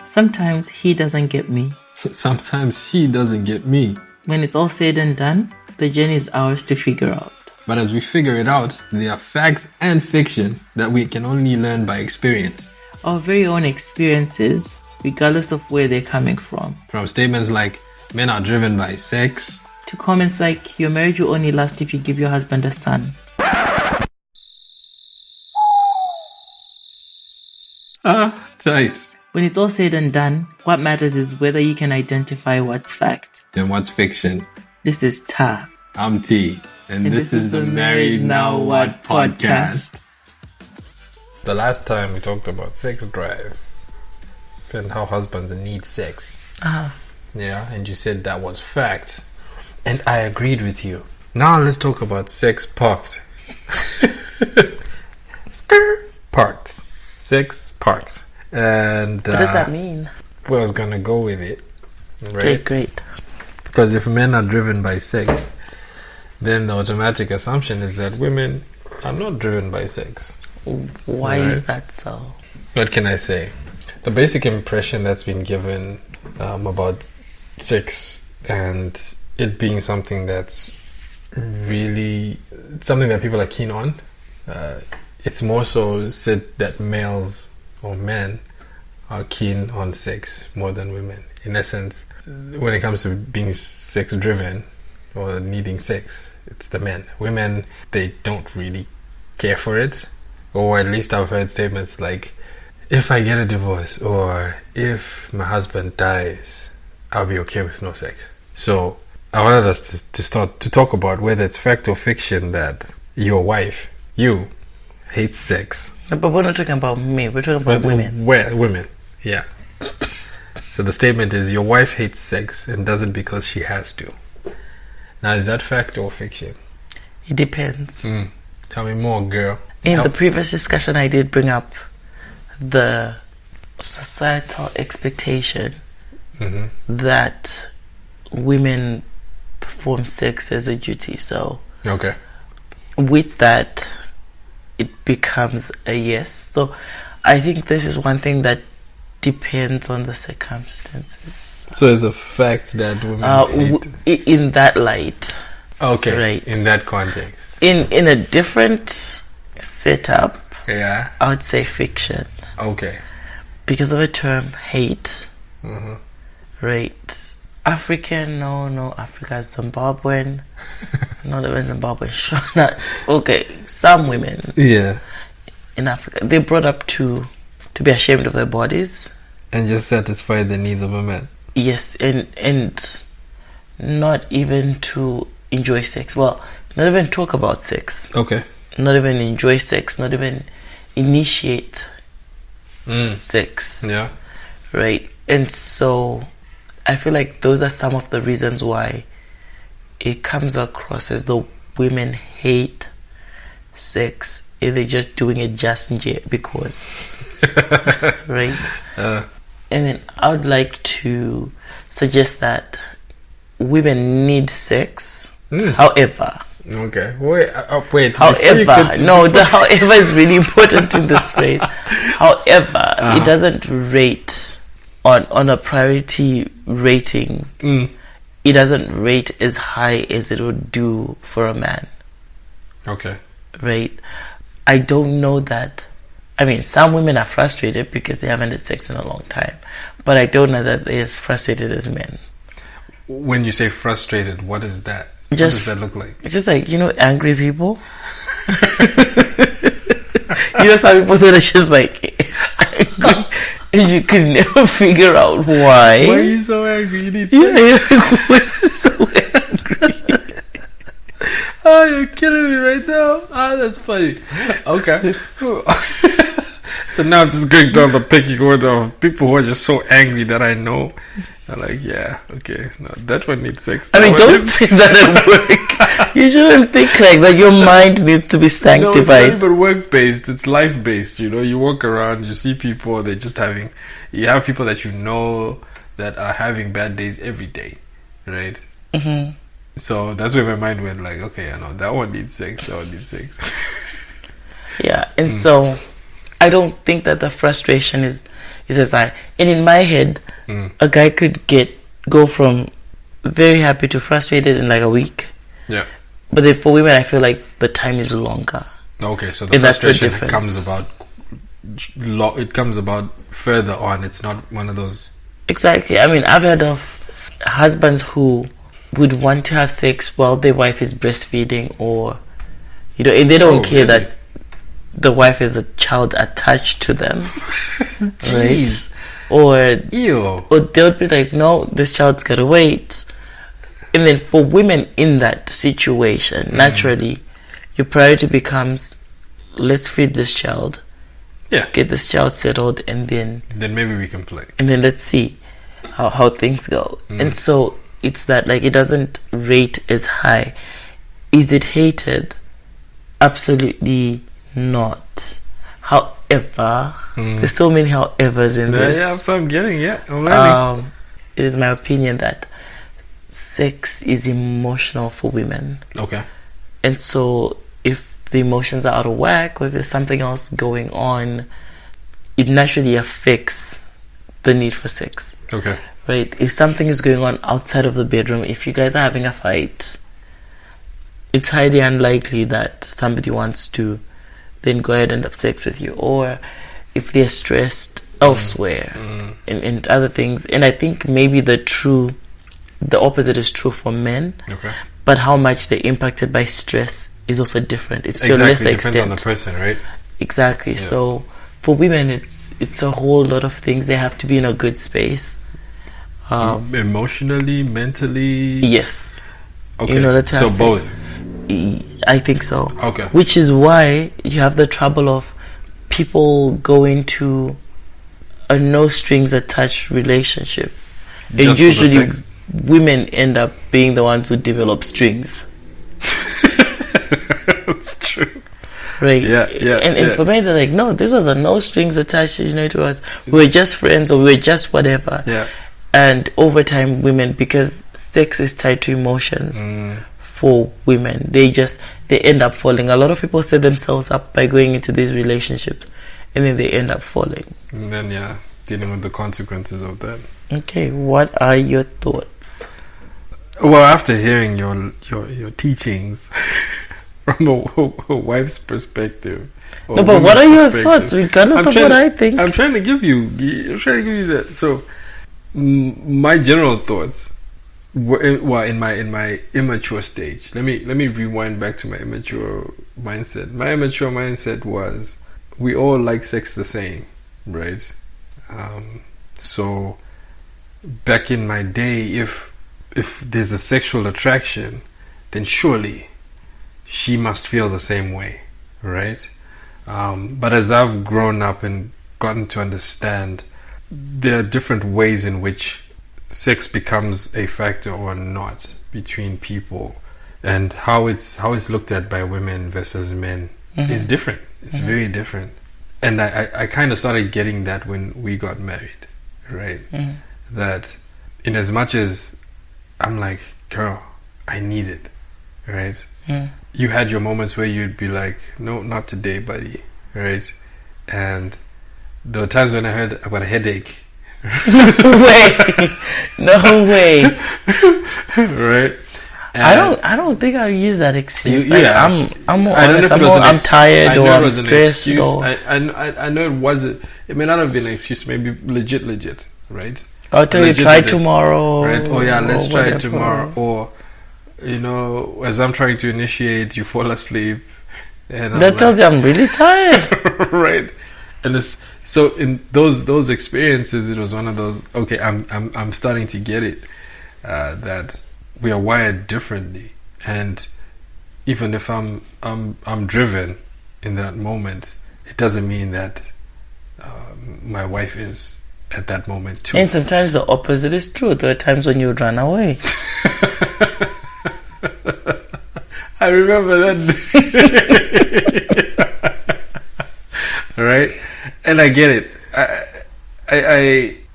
Sometimes he doesn't get me. Sometimes she doesn't get me. When it's all said and done, the journey is ours to figure out. But as we figure it out, there are facts and fiction that we can only learn by experience. Our very own experiences, regardless of where they're coming from. From statements like, men are driven by sex, to comments like, your marriage will only last if you give your husband a son. Tight. When it's all said and done, what matters is whether you can identify what's fact. Then what's fiction? This is Ta. I'm T. And this is the Married Now What podcast. The last time we talked about sex drive and how husbands need sex. Yeah, and you said that was fact. And I agreed with you. Now let's talk about sex parked. Parked. Sex parked. And What does that mean? Well, I was gonna go with it. Right? Great. Because if men are driven by sex, then the automatic assumption is that women are not driven by sex. Why is that so? What can I say? The basic impression that's been given about sex and it being something that's really something that people are keen on. It's more so said that males or men are keen on sex more than women. In essence, when it comes to being sex driven or needing sex, it's the men. Women, they don't really care for it. Or at least I've heard statements like, if I get a divorce or if my husband dies, I'll be okay with no sex. So I wanted us to start to talk about whether it's fact or fiction that your wife, you, hates sex. But we're not talking about me, we're talking about women. Women, yeah. So the statement is your wife hates sex and does it because she has to. Now, is that fact or fiction? It depends. Tell me more, girl. In the previous discussion, I did bring up the societal expectation that women perform sex as a duty. So, okay, with that, it becomes a yes. So, I think this is one thing that depends on the circumstances. So, it's a fact that women hate. In that light. Okay, right. In that context. In a different setup, yeah, I would say fiction. Okay. Because of the term hate. Right. African, no, Africa is Zimbabwean. Not even Zimbabwean, sure not. Okay, some women in Africa, they're brought up to be ashamed of their bodies. And just satisfy the needs of a man. Yes, and not even to enjoy sex. Well, not even talk about sex. Okay. Not even enjoy sex, not even initiate sex. Yeah. Right. And so I feel like those are some of the reasons why it comes across as though women hate sex and they're just doing it just yet because. Right? And then I would like to suggest that women need sex. However, okay. Wait. However, no, the however is really important in this phrase. However, it doesn't rate on a priority rating. It doesn't rate as high as it would do for a man. Okay. Right? I don't know that. I mean, some women are frustrated because they haven't had sex in a long time. But I don't know that they're as frustrated as men. When you say frustrated, what is that? What does that look like? Just like, angry people. Some people that are just like angry and you can never figure out why. Why are you so angry? You need sex. You're like, why are you so angry? Oh, you're killing me right now. That's funny. Okay. So now I'm just going down the picking order of people who are just so angry that I know. I'm like, yeah, okay. No, that one needs sex. I mean, don't say that at work. You shouldn't think like that. Your mind needs to be sanctified. No, it's not even work-based. It's life-based. You walk around, you see people, they're just having... You have people that you know that are having bad days every day, right? So that's where my mind went like, okay, I know, that one needs sex, that one needs sex. Yeah, and so I don't think that the frustration is as high. And in my head, a guy could go from very happy to frustrated in like a week. Yeah. But then for women, I feel like the time is longer. Okay, so the And that's the frustration difference. it comes about further on. It's not one of those. Exactly. I mean, I've heard of husbands who would want to have sex while their wife is breastfeeding, or and they don't care really? that the wife is a child attached to them. Jeez. Right? Ew. Or they'll be like, no, this child's gotta wait. And then for women in that situation, naturally, your priority becomes, let's feed this child, get this child settled, and then maybe we can play. And then let's see how things go. And so it's that, like, it doesn't rate as high. Is it hated? Absolutely not. However, there's so many however's in this. Yeah, that's what I'm getting. I'm learning. It is my opinion that sex is emotional for women. Okay. And so if the emotions are out of whack, or if there's something else going on, it naturally affects the need for sex. Okay. Right? If something is going on outside of the bedroom, if you guys are having a fight, it's highly unlikely that somebody wants to then go ahead and have sex with you. Or if they're stressed elsewhere and other things. And I think maybe the opposite is true for men. Okay. But how much they're impacted by stress is also different. It's to a exactly. lesser Depends extent. on the person, right? Exactly. Yeah. So for women, it's a whole lot of things. They have to be in a good space. Emotionally, mentally. Yes. Okay. In order to have so sex. both. I think so. Okay. Which is why you have the trouble of people going to a no strings attached relationship. And Just for the usually sex. women end up being the ones who develop strings. That's true. Right? Yeah. And for me, they're like, no, this was a no strings attached, to us. We were just friends, or we were just whatever. Yeah. And over time, women, because sex is tied to emotions for women, they end up falling. A lot of people set themselves up by going into these relationships, and then they end up falling. And then, dealing with the consequences of that. Okay, what are your thoughts? Well, after hearing your teachings from a wife's perspective. No, but what are your thoughts regardless of what I think? I'm trying to give you that. So, my general thoughts were in my immature stage. Let me rewind back to my immature mindset. My immature mindset was, we all like sex the same, right? So back in my day, if there's a sexual attraction, then surely she must feel the same way, right? But as I've grown up and gotten to understand, there are different ways in which sex becomes a factor or not between people, and how it's looked at by women versus men is different. It's very different. And I kind of started getting that when we got married, right? That in as much as I'm like, girl, I need it, right? You had your moments where you'd be like, no, not today, buddy, right? And there were times when I heard I've got a headache. No way. Right? And I don't think I'll use that excuse. Yeah. I'm more I don't know honest. if it was I'm tired, or I'm an stressed. excuse. Or I know it wasn't. It may not have been an excuse. Maybe legit, right? I'll tell you, try tomorrow. Right? Oh yeah, let's try it whatever. tomorrow. Or as I'm trying to initiate, you fall asleep, and that tells you I'm really tired. Right? And it's so in those experiences, it was one of those. Okay, I'm starting to get it. That we are wired differently, and even if I'm driven in that moment, it doesn't mean that my wife is at that moment too. And sometimes the opposite is true. There are times when you run away. I remember that. Right? And I get it.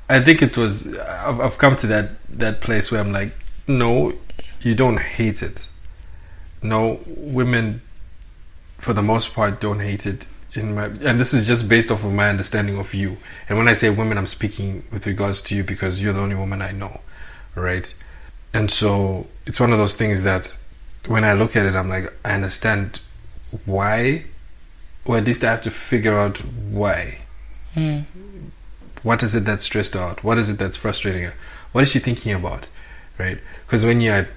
I think it was. I've come to that place where I'm like, no, you don't hate it. No, women, for the most part, don't hate it. and this is just based off of my understanding of you. And when I say women, I'm speaking with regards to you because you're the only woman I know, right? And so it's one of those things that when I look at it, I'm like, I understand why, or at least I have to figure out why. What is it that's stressed out? What is it that's frustrating her? What is she thinking about, right? Because when you're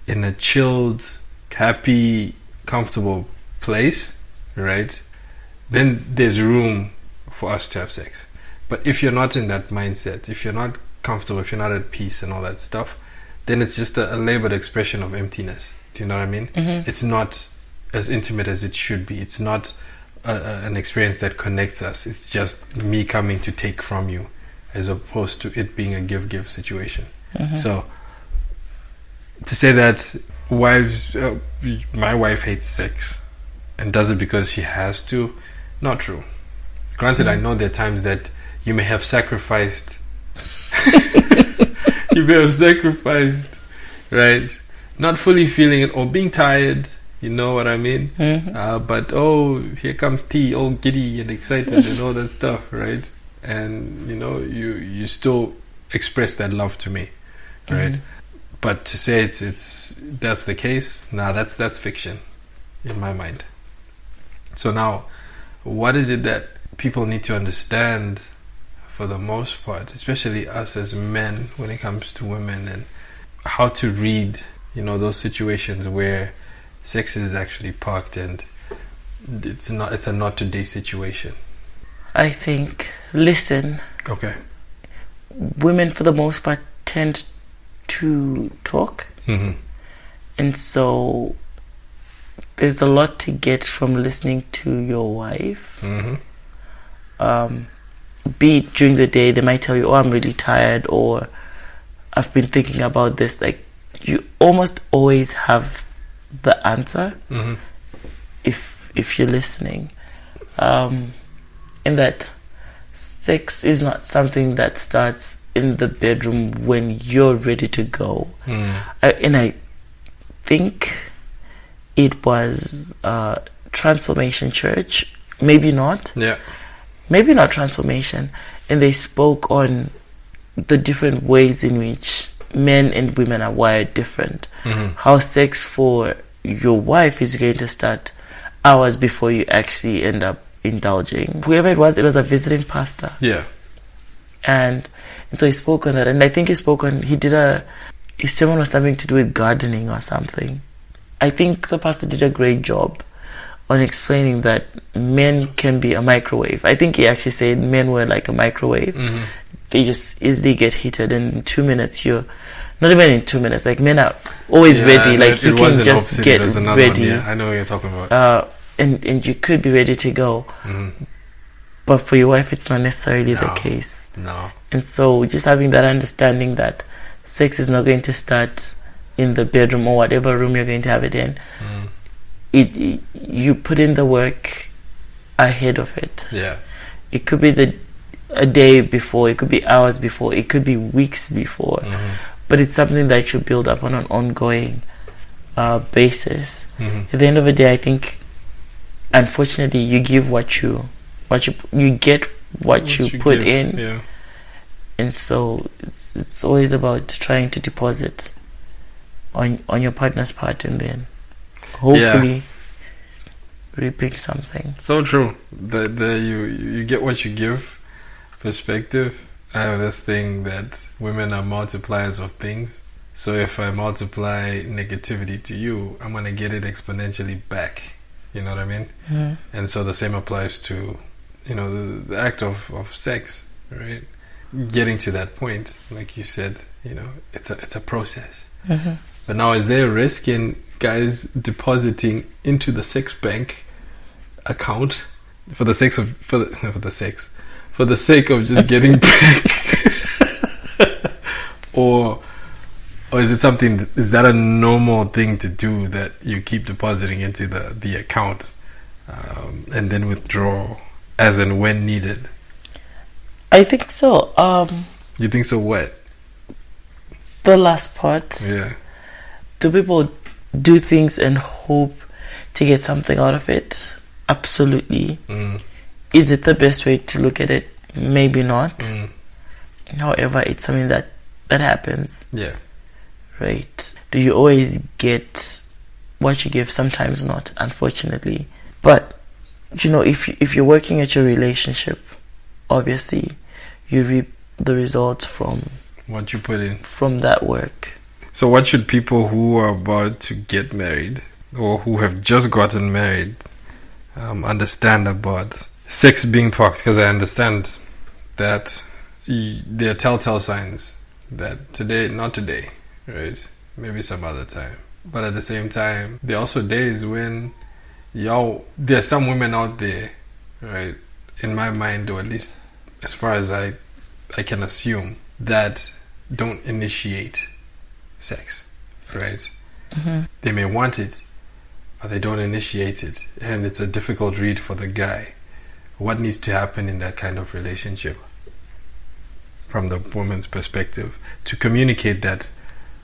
in a chilled, happy, comfortable place, right, then there's room for us to have sex. But if you're not in that mindset, if you're not comfortable, if you're not at peace and all that stuff, then it's just a labored expression of emptiness. Do you know what I mean? It's not as intimate as it should be. It's not an experience that connects us. It's just me coming to take from you, as opposed to it being a give-give situation. So to say that wives, my wife hates sex and does it because she has to, not true. Granted, I know there are times that you may have sacrificed you may have sacrificed, right? Not fully feeling it or being tired, you know what I mean? But here comes tea, all giddy and excited and all that stuff, right? And you still express that love to me, right? But to say it's that's the case, that's fiction in my mind. So now, what is it that people need to understand for the most part, especially us as men, when it comes to women, and how to read, those situations where sex is actually parked and it's a not today situation? I think, listen. Okay. Women, for the most part, tend to talk. And so there's a lot to get from listening to your wife. Be it during the day, they might tell you, I'm really tired, or I've been thinking about this. Like, you almost always have the answer if you're listening. In that sex is not something that starts in the bedroom when you're ready to go. And I think it was Transformation Church, maybe not. Maybe not Transformation. And they spoke on the different ways in which men and women are wired different. How sex for your wife is going to start hours before you actually end up indulging. Whoever it was a visiting pastor. And so he spoke on that. And I think he did his sermon was something to do with gardening or something. I think the pastor did a great job on explaining that men can be a microwave. I think he actually said men were like a microwave. They just easily get heated, and in 2 minutes not even in 2 minutes, like men are always ready. Like you can just get ready. I know what you're talking about. And you could be ready to go. But for your wife, it's not necessarily the case. And so just having that understanding that sex is not going to start in the bedroom or whatever room you're going to have it in. You put in the work ahead of it. It could be a day before, it could be hours before, it could be weeks before. But it's something that you build up on an ongoing basis. At the end of the day, I think, unfortunately, you give what you get what you put give, in. And so it's always about trying to deposit on your partner's part, and then hopefully reaping something. So true. You get what you give perspective. I have this thing that women are multipliers of things. So if I multiply negativity to you, I'm going to get it exponentially back. You know what I mean? And so the same applies to, the act of sex, right? Getting to that point, like you said, it's a process. But now, is there a risk in guys depositing into the sex bank account for the sake of just getting back, or is it something? Is that a normal thing to do, that you keep depositing into the account and then withdraw as and when needed? I think so. You think so? What? The last part. Yeah. Do people do things and hope to get something out of it? Absolutely. Is it the best way to look at it? Maybe not. However, it's something that happens. Yeah. Right. Do you always get what you give? Sometimes not, unfortunately. But, if you're working at your relationship, obviously, you reap the results from what you put in. From that work. So what should people who are about to get married or who have just gotten married understand about sex being parked? Because I understand that there are telltale signs that not today, right? Maybe some other time. But at the same time, there are also days when, there are some women out there, right? In my mind, or at least as far as I can assume, that don't initiate sex, right? They may want it, but they don't initiate it, and it's a difficult read for the guy. What needs to happen in that kind of relationship from the woman's perspective to communicate that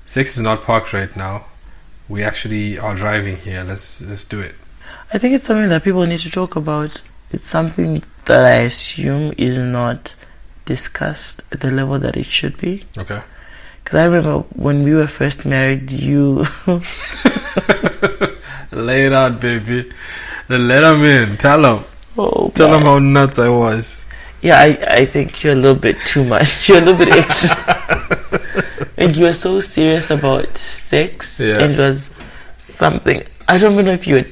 sex is not parked right now, we actually are driving here, let's do it? I think it's something that people need to talk about. It's something that I assume is not discussed at the level that it should be. Okay. Because I remember when we were first married, you... Lay it out, baby. Let them in. Tell them. Tell them how nuts I was. Yeah, I think you're a little bit too much. You're a little bit extra. And you were so serious about sex. Yeah. And it was something... I don't even know if you were...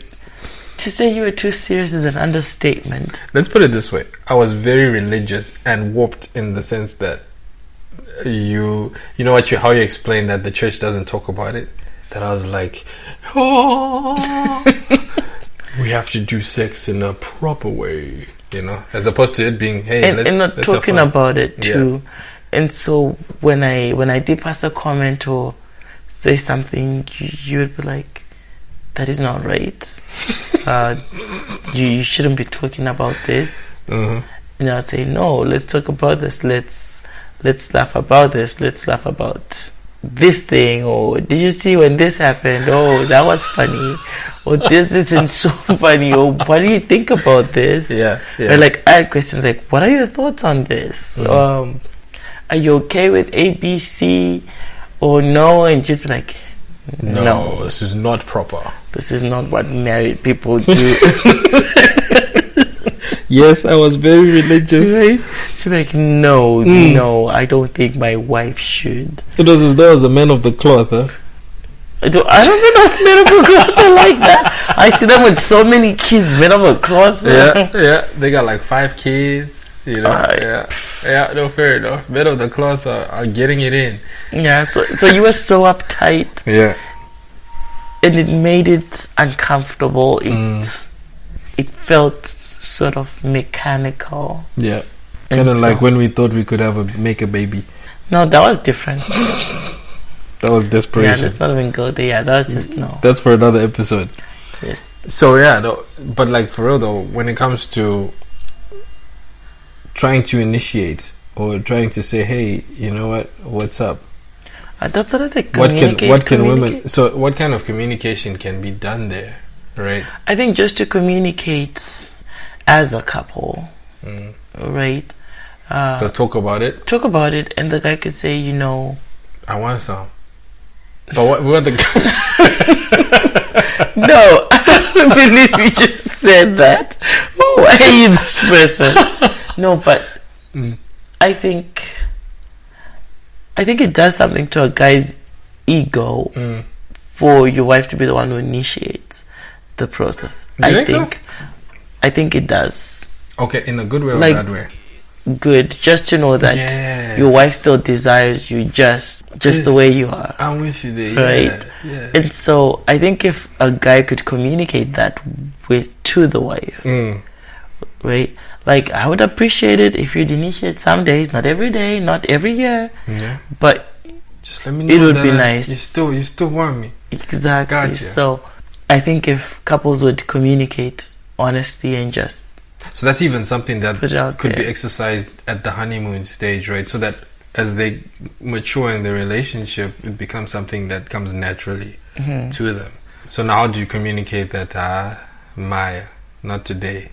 To say you were too serious is an understatement. Let's put it this way. I was very religious and warped in the sense that you know what how you explain that the church doesn't talk about it? That I was like, we have to do sex in a proper way, as opposed to it being, hey, and not talking about it too. Yeah. And so when I did pass a comment or say something, you would be like, that is not right. You shouldn't be talking about this. And I'll say, no, let's talk about this. Let's laugh about this. Let's laugh about this thing. Or did you see when this happened? Oh, that was funny. Or this isn't so funny. Or what do you think about this? Yeah. Or like I had questions like, what are your thoughts on this? Are you okay with ABC or no? And you'd be like, no, this is not proper. This is not what married people do. Yes, I was very religious. Right? She's like, no, I don't think my wife should. It was as though I was a man of the cloth, huh? I don't even know if men of the cloth are like that. I see them with so many kids, men of the cloth. Yeah. They got like 5 kids, Yeah, no, fair enough. Men of the cloth are getting it in. Yeah, so you were so uptight. Yeah. And it made it uncomfortable. It felt sort of mechanical. Yeah. Kind of like when we thought we could make a baby. No, that was different. That was desperation. Yeah, let's not even go there. Yeah, that was just no. That's for another episode. Yes. So yeah, no, but like for real though, when it comes to trying to initiate or trying to say, hey, you know what's up? That's what I think. What can women? So what kind of communication can be done there, right? I think just to communicate as a couple, right? So talk about it. Talk about it, and the guy could say, I want some. But what the guy? No, I don't believe you just said that. Oh, I hate this person. No, but I think it does something to a guy's ego for your wife to be the one who initiates the process. I think it does. Okay, in a good way or bad way? Good, just to know that your wife still desires you just the way you are. I'm with you there, right? Yeah. And so I think if a guy could communicate that to the wife, right? Like, I would appreciate it if you'd initiate some days, not every day, not every year, but just let me know. It would be nice. You still want me. Exactly. Gotcha. So I think if couples would communicate honestly and just... So that's even something that could be exercised at the honeymoon stage, right? So that as they mature in their relationship, it becomes something that comes naturally to them. So now how do you communicate that, Maya, not today.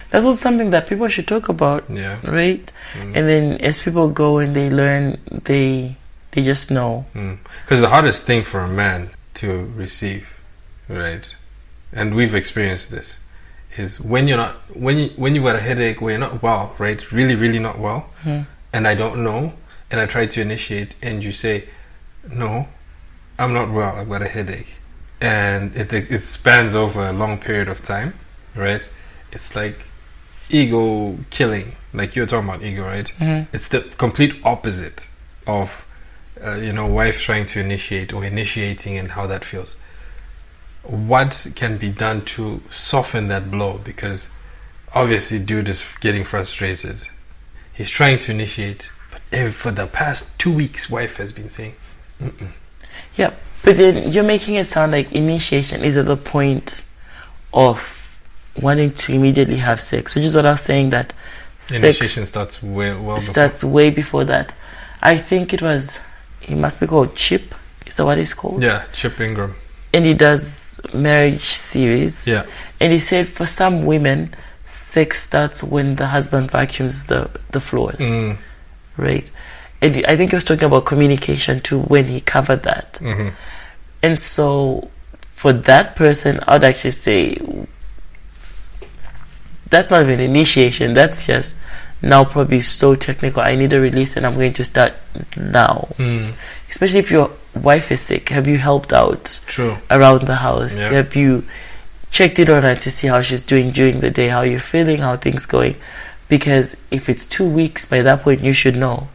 That's also something that people should talk about, Yeah. right? And then as people go and they learn, they just know. Because the hardest thing for a man to receive, right? And we've experienced this, is when you've got a headache, when you're not well, right? Really, really not well, and I don't know, and I try to initiate, and you say, no, I'm not well, I've got a headache, and it spans over a long period of time, right? It's like ego killing, like you were talking about ego, right? It's the complete opposite of wife trying to initiate or initiating, and how that feels. What can be done to soften that blow? Because obviously dude is getting frustrated. He's trying to initiate, but for the past 2 weeks wife has been saying Yeah, but then you're making it sound like initiation is at the point of wanting to immediately have sex, which is what I was saying, that initiation sex starts way before that. I think it must be called Chip. Is that what it's called? Yeah, Chip Ingram. And he does marriage series. Yeah. And he said for some women, sex starts when the husband vacuums the floors. Right? And I think he was talking about communication too when he covered that. And so for that person, I'd actually say that's not even initiation. That's just now probably so technical. I need a release and I'm going to start now. Especially if your wife is sick. Have you helped out around the house? Yeah. Have you checked in on her to see how she's doing during the day, how you're feeling, how things going? Because if it's 2 weeks, by that point you should know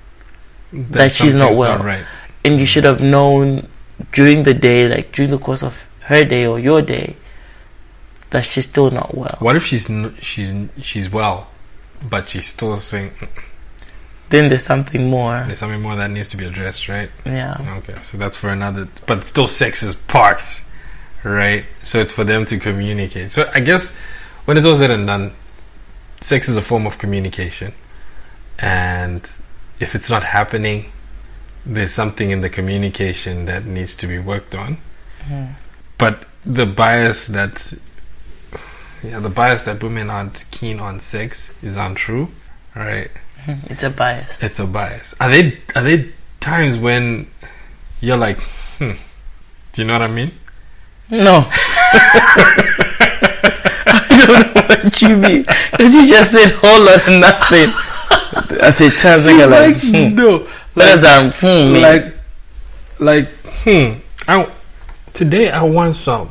that she's not well. Not right. And you should have known during the day, like during the course of her day or your day, that she's still not well. What if she's well, but she's still saying? Then there's something more. There's something more that needs to be addressed, right? Yeah. Okay, so that's for another. But still, sex is part, right? So it's for them to communicate. So I guess when it's all said and done, sex is a form of communication, and if it's not happening, there's something in the communication that needs to be worked on. But the bias that women aren't keen on sex is untrue, right? It's a bias. It's a bias. Are they times when you're like, do you know what I mean? No. I don't know what you mean. Because you just said whole lot of nothing. I said times when you're like, no. Today I want some.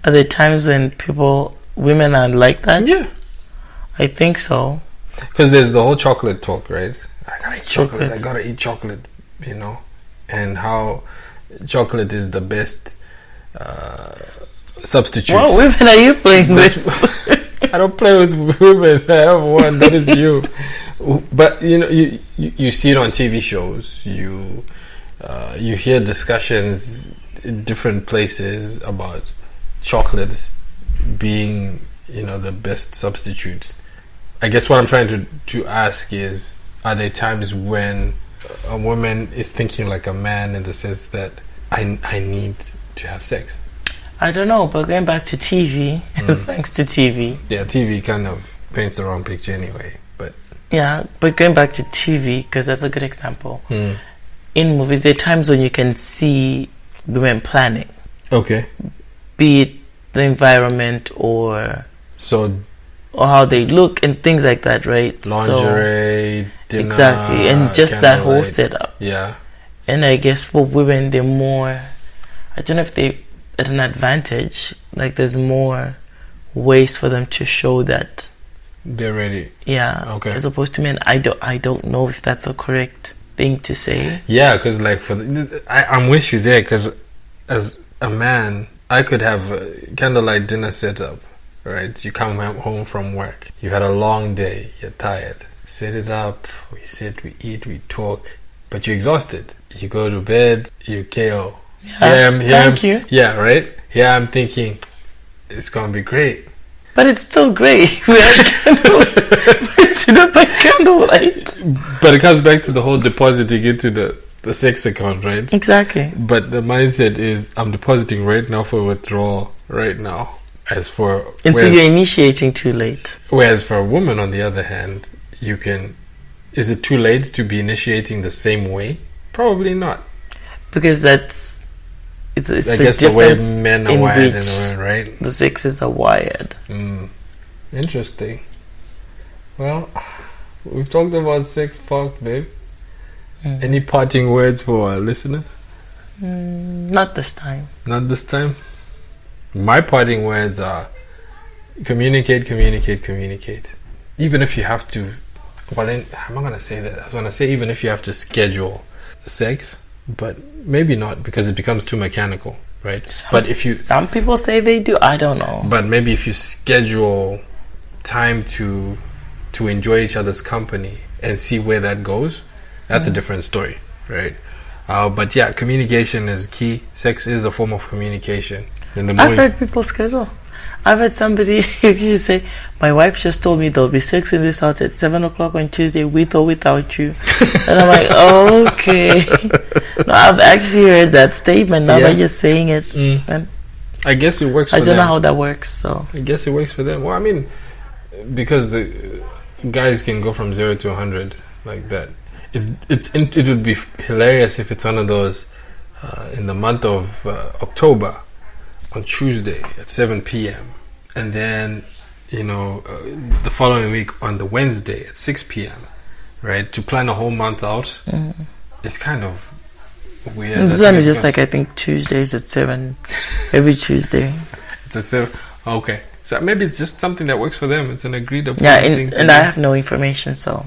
Are there times when women are like that? Yeah. I think so. Because there's the whole chocolate talk, right? I gotta eat Chocolate. I gotta eat chocolate, and how chocolate is the best substitute. What women are you playing with? I don't play with women. I have one. That is you. But you see it on TV shows. You hear discussions in different places about chocolates being the best substitute. I guess what I'm trying to ask is, are there times when a woman is thinking like a man in the sense that I need to have sex? I don't know, but going back to TV, thanks to TV. Yeah, TV kind of paints the wrong picture anyway. But going back to TV, because that's a good example. In movies, there are times when you can see women planning. Okay. Be it the environment or how they look and things like that, right? Lingerie, dinner. Exactly, and just that whole setup. Yeah. And I guess for women, they're more, I don't know if they're at an advantage. Like there's more ways for them to show that they're ready. Yeah. Okay. As opposed to men, I don't know if that's a correct thing to say. Yeah, because like I'm with you there. Because as a man, I could have a candlelight dinner set up. Right, you come home from work. You've had a long day. You're tired. Set it up. We sit. We eat. We talk. But you're exhausted. You go to bed. You KO. Thank you. Yeah, right. Yeah, I'm thinking it's gonna be great. But it's still great. We had candlelight. But it comes back to the whole depositing into the sex account, right? Exactly. But the mindset is, I'm depositing right now for withdrawal right now. As for until you're initiating too late. Whereas for a woman, on the other hand, you can. Is it too late to be initiating the same way? Probably not. Because it's I guess the way men are wired, in a way, right? The sexes are wired. Interesting. Well, we've talked about sex talk, babe. Any parting words for our listeners? Not this time. Not this time? My parting words are communicate. Even if you have to, well, then, I'm not going to say that. I was going to say even if you have to schedule sex, but maybe not, because it becomes too mechanical, right? Some people say they do. I don't know. But maybe if you schedule time to enjoy each other's company and see where that goes, that's a different story, right? But yeah, communication is key. Sex is a form of communication. I've heard people schedule. I've had somebody actually say, my wife just told me there'll be sex in this house at 7 o'clock on Tuesday, with or without you. And I'm like, okay. No, I've actually heard that statement now by just saying it. And I guess it works for them. I don't know how that works, so. I guess it works for them. Well, I mean, because the guys can go from 0 to 100 like that. It would be hilarious if it's one of those in the month of October on Tuesday at 7 p.m. and then the following week on the Wednesday at 6 p.m. right? To plan a whole month out, it's kind of weird. This one is just like, I think Tuesdays at 7 every Tuesday. It's a 7. Okay, so maybe it's just something that works for them. It's an agreed upon thing. And I have no information, so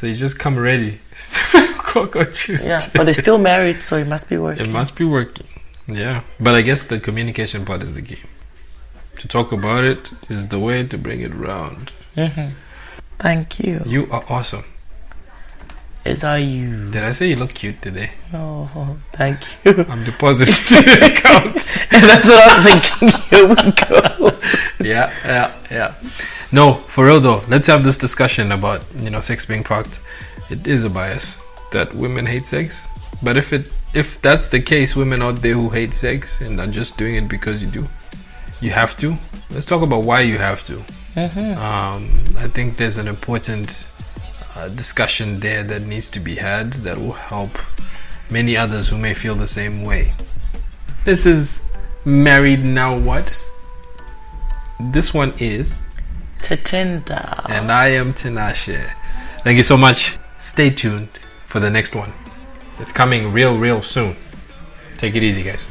you just come ready 7 o'clock on Tuesday. Yeah, but they're still married, so it must be working. It must be working. Yeah, but I guess the communication part is the key. To talk about it is the way to bring it around. Thank you. You are awesome. As are you. Did I say you look cute today? Oh, thank you. I'm depositing to the account. And that's what I was thinking. Here we go. Yeah. No, for real though, let's have this discussion about sex being parked. It is a bias that women hate sex. But if that's the case, women out there who hate sex and are just doing it because you have to. Let's talk about why you have to. I think there's an important discussion there that needs to be had that will help many others who may feel the same way. This is Married Now What? This one is Tatenda. And I am Tinashe. Thank you so much. Stay tuned for the next one. It's coming real soon. Take it easy, guys.